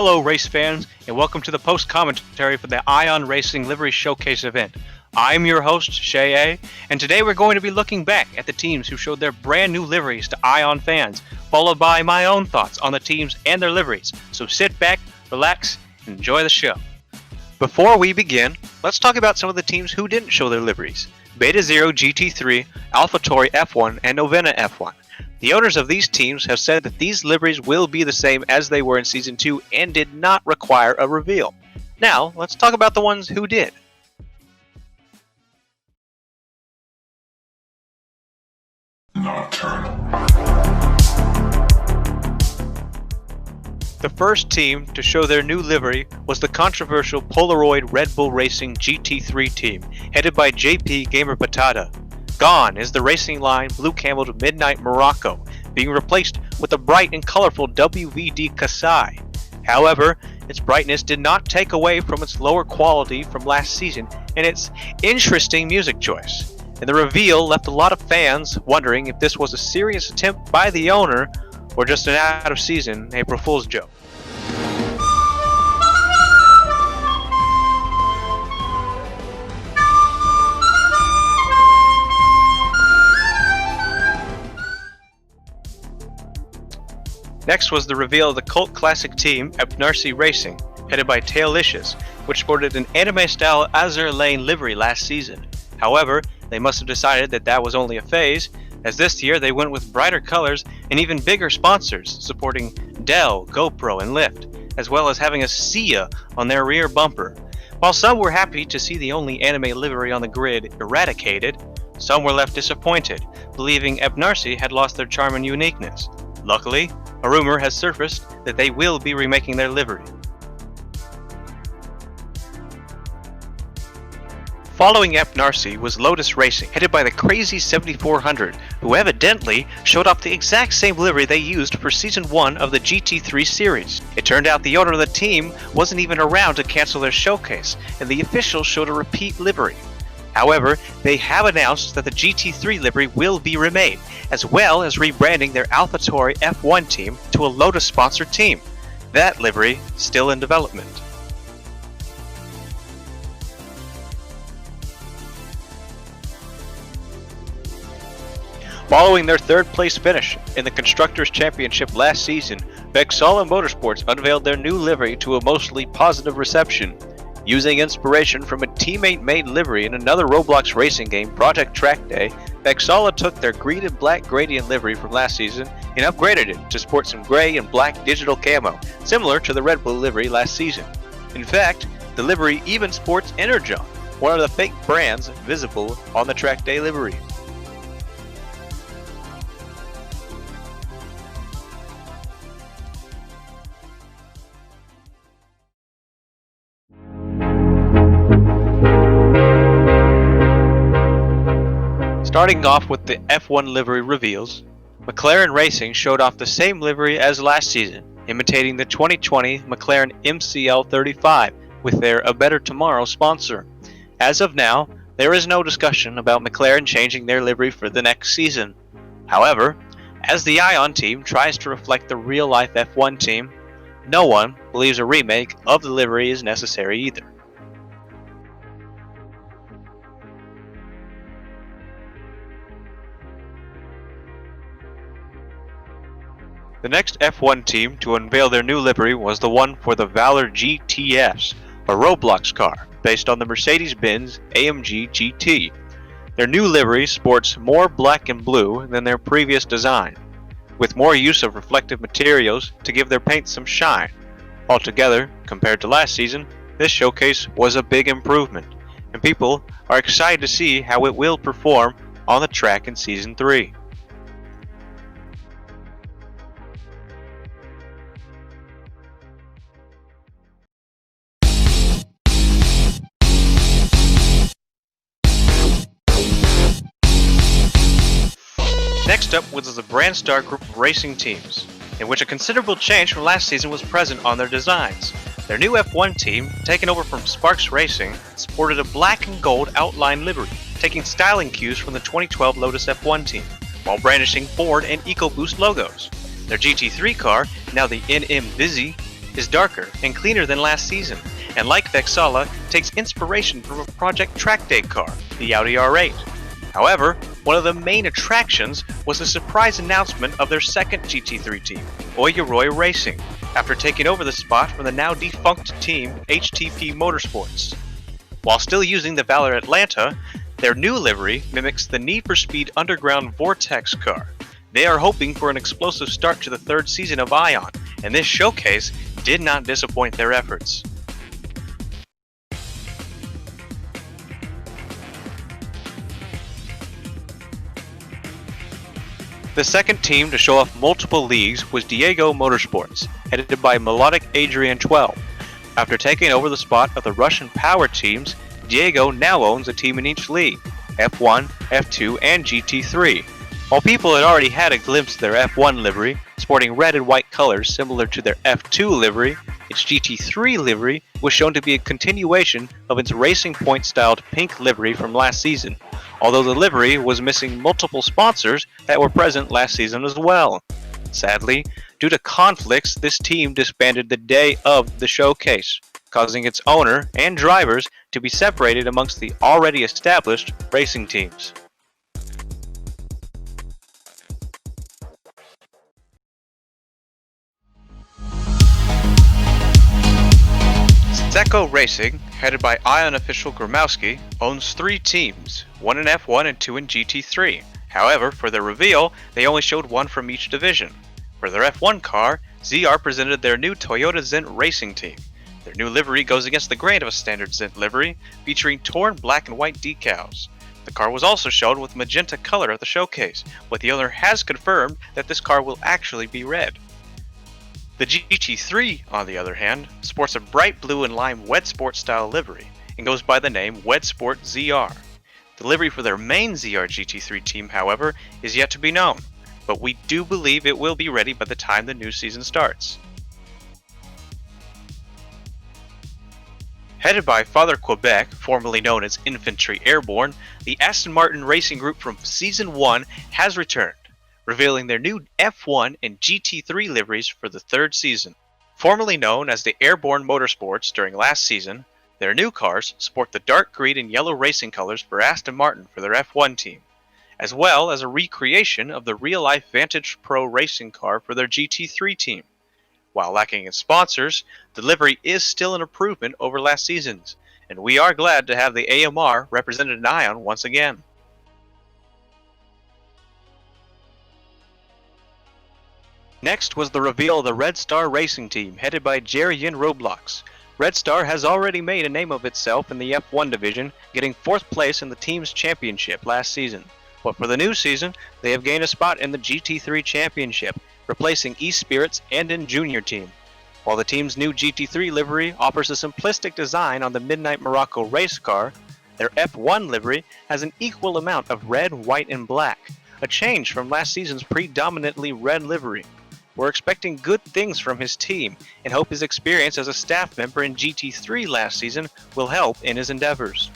Hello race fans, and welcome to the post-commentary for the Ion Racing Livery Showcase event. I'm your host, Shaea, and today we're going to be looking back at the teams who showed their brand new liveries to Ion fans, followed by my own thoughts on the teams and their liveries. So sit back, relax, and enjoy the show. Before we begin, let's talk about some of the teams who didn't show their liveries. Beta Zero GT3, AlphaTauri F1, and Novena F1. The owners of these teams have said that these liveries will be the same as they were in Season 2 and did not require a reveal. Now, let's talk about the ones who did. Nocturnal. The first team to show their new livery was the controversial Polaroid Red Bull Racing GT3 team, headed by JP Gamer Patata. Gone is the racing line blue-cameled Midnight Morocco, being replaced with the bright and colorful WVD Kasai. However, its brightness did not take away from its lower quality from last season and its interesting music choice. And the reveal left a lot of fans wondering if this was a serious attempt by the owner or just an out-of-season April Fool's joke. Next was the reveal of the cult classic team Epnarcy Racing, headed by Tailicious, which sported an anime-style Azur Lane livery last season. However, they must have decided that that was only a phase, as this year they went with brighter colors and even bigger sponsors, supporting Dell, GoPro, and Lyft, as well as having a Shaea on their rear bumper. While some were happy to see the only anime livery on the grid eradicated, some were left disappointed, believing Epnarcy had lost their charm and uniqueness. Luckily, a rumor has surfaced that they will be remaking their livery. Following Epnarcy was Lotus Racing, headed by the crazy 7400, who evidently showed off the exact same livery they used for Season 1 of the GT3 series. It turned out the owner of the team wasn't even around to cancel their showcase, and the officials showed a repeat livery. However, they have announced that the GT3 livery will be remade, as well as rebranding their AlphaTauri F1 team to a Lotus-sponsored team. That livery still in development. Following their third-place finish in the Constructors' Championship last season, Vexala Motorsports unveiled their new livery to a mostly positive reception. Using inspiration from a teammate-made livery in another Roblox racing game, Project Track Day, Vexala took their green and black gradient livery from last season and upgraded it to sport some gray and black digital camo, similar to the Red Bull livery last season. In fact, the livery even sports Energon, one of the fake brands visible on the Track Day livery. Starting off with the F1 livery reveals, McLaren Racing showed off the same livery as last season, imitating the 2020 McLaren MCL35 with their A Better Tomorrow sponsor. As of now, there is no discussion about McLaren changing their livery for the next season. However, as the Ion team tries to reflect the real-life F1 team, no one believes a remake of the livery is necessary either. The next F1 team to unveil their new livery was the one for the Valor GTS, a Roblox car based on the Mercedes-Benz AMG GT. Their new livery sports more black and blue than their previous design, with more use of reflective materials to give their paint some shine. Altogether, compared to last season, this showcase was a big improvement, and people are excited to see how it will perform on the track in Season 3. Next up was the Brandstar group of racing teams, in which a considerable change from last season was present on their designs. Their new F1 team, taken over from Sparks Racing, sported a black and gold outline livery, taking styling cues from the 2012 Lotus F1 team, while brandishing Ford and EcoBoost logos. Their GT3 car, now the NM Vizzy, is darker and cleaner than last season, and like Vexala, takes inspiration from a Project Track Day car, the Audi R8. However, one of the main attractions was the surprise announcement of their second GT3 team, Oyoroi Racing, after taking over the spot from the now defunct team HTP Motorsports. While still using the Valor Atlanta, their new livery mimics the Need for Speed Underground Vortex car. They are hoping for an explosive start to the third season of Ion, and this showcase did not disappoint their efforts. The second team to show off multiple leagues was Diego Motorsports, headed by Melodic Adrian 12. After taking over the spot of the Russian power teams, Diego now owns a team in each league, F1, F2, and GT3. While people had already had a glimpse of their F1 livery, sporting red and white colors similar to their F2 livery, its GT3 livery was shown to be a continuation of its Racing Point-styled pink livery from last season, although the livery was missing multiple sponsors that were present last season as well. Sadly, due to conflicts, this team disbanded the day of the showcase, causing its owner and drivers to be separated amongst the already established racing teams. Seco Racing, headed by Ion official Gromowski, owns 3 teams, 1 in F1 and 2 in GT3. However, for their reveal, they only showed 1 from each division. For their F1 car, ZR presented their new Toyota Zent racing team. Their new livery goes against the grain of a standard Zent livery, featuring torn black and white decals. The car was also shown with magenta color at the showcase, but the owner has confirmed that this car will actually be red. The GT3, on the other hand, sports a bright blue and lime Wed Sport style livery, and goes by the name Wed Sport ZR. The livery for their main ZR GT3 team, however, is yet to be known, but we do believe it will be ready by the time the new season starts. Headed by Father Quebec, formerly known as Infantry Airborne, the Aston Martin Racing Group from Season 1 has returned, revealing their new F1 and GT3 liveries for the third season. Formerly known as the Airborne Motorsports during last season, their new cars sport the dark green and yellow racing colors for Aston Martin for their F1 team, as well as a recreation of the real-life Vantage Pro racing car for their GT3 team. While lacking in sponsors, the livery is still an improvement over last season's, and we are glad to have the AMR represented in Ion once again. Next was the reveal of the Red Star Racing Team, headed by Jerry-Yin Roblox. Red Star has already made a name of itself in the F1 division, getting 4th place in the team's championship last season. But for the new season, they have gained a spot in the GT3 championship, replacing E-Spirits and in Junior Team. While the team's new GT3 livery offers a simplistic design on the Midnight Morocco race car, their F1 livery has an equal amount of red, white, and black, a change from last season's predominantly red livery. We're expecting good things from his team and hope his experience as a staff member in GT3 last season will help in his endeavors.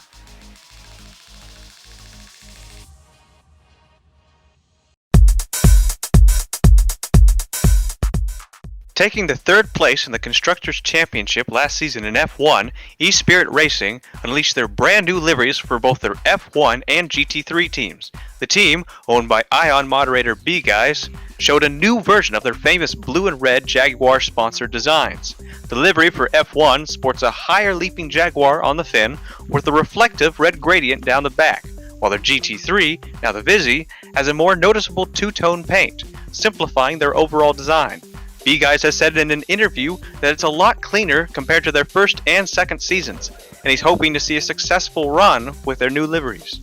Taking the 3rd place in the Constructors' Championship last season in F1, E-Spirit Racing unleashed their brand new liveries for both their F1 and GT3 teams. The team, owned by Ion moderator B-Guys, showed a new version of their famous blue and red Jaguar-sponsored designs. The livery for F1 sports a higher leaping Jaguar on the fin with a reflective red gradient down the back, while their GT3, now the Vizzy, has a more noticeable two-tone paint, simplifying their overall design. B-Guys has said in an interview that it's a lot cleaner compared to their first and second seasons, and he's hoping to see a successful run with their new liveries.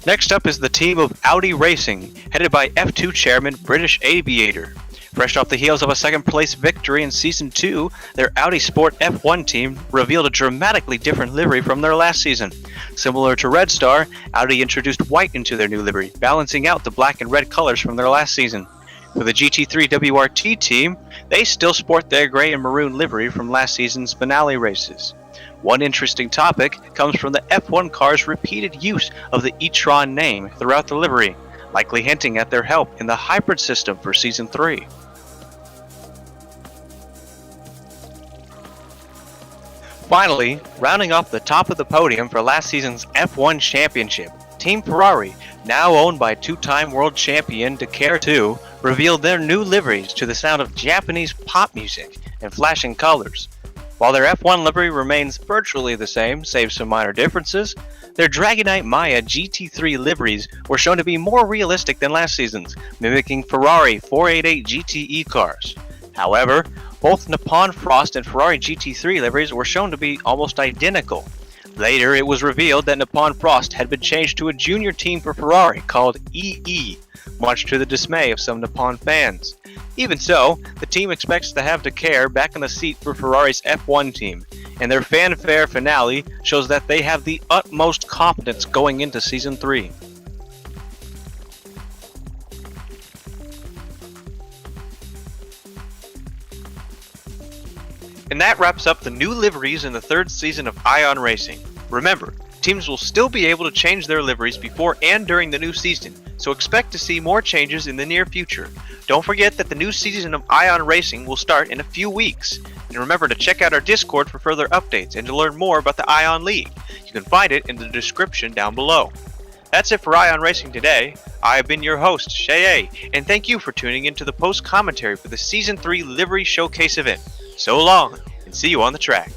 Next up is the team of Audi Racing, headed by F2 chairman British Aviator. Fresh off the heels of a second place victory in Season 2, their Audi Sport F1 team revealed a dramatically different livery from their last season. Similar to Red Star, Audi introduced white into their new livery, balancing out the black and red colors from their last season. For the GT3 WRT team, they still sport their gray and maroon livery from last season's finale races. One interesting topic comes from the F1 car's repeated use of the e-tron name throughout the livery, likely hinting at their help in the hybrid system for Season 3. Finally, rounding off the top of the podium for last season's F1 championship, Team Ferrari, now owned by two-time world champion Dakar 2, revealed their new liveries to the sound of Japanese pop music and flashing colors. While their F1 livery remains virtually the same, save some minor differences, their Dragonite Maya GT3 liveries were shown to be more realistic than last season's, mimicking Ferrari 488 GTE cars. However, both Nippon Frost and Ferrari GT3 liveries were shown to be almost identical. Later, it was revealed that Nippon Frost had been changed to a junior team for Ferrari called EE, much to the dismay of some Nippon fans. Even so, the team expects to have Dakar back in the seat for Ferrari's F1 team, and their fanfare finale shows that they have the utmost confidence going into Season 3. And that wraps up the new liveries in the third season of Ion Racing. Remember, teams will still be able to change their liveries before and during the new season, so expect to see more changes in the near future. Don't forget that the new season of Ion Racing will start in a few weeks. And remember to check out our Discord for further updates and to learn more about the Ion League. You can find it in the description down below. That's it for Ion Racing today. I have been your host, Shaea, and thank you for tuning in to the post commentary for the Season 3 Livery Showcase event. So long, and see you on the track.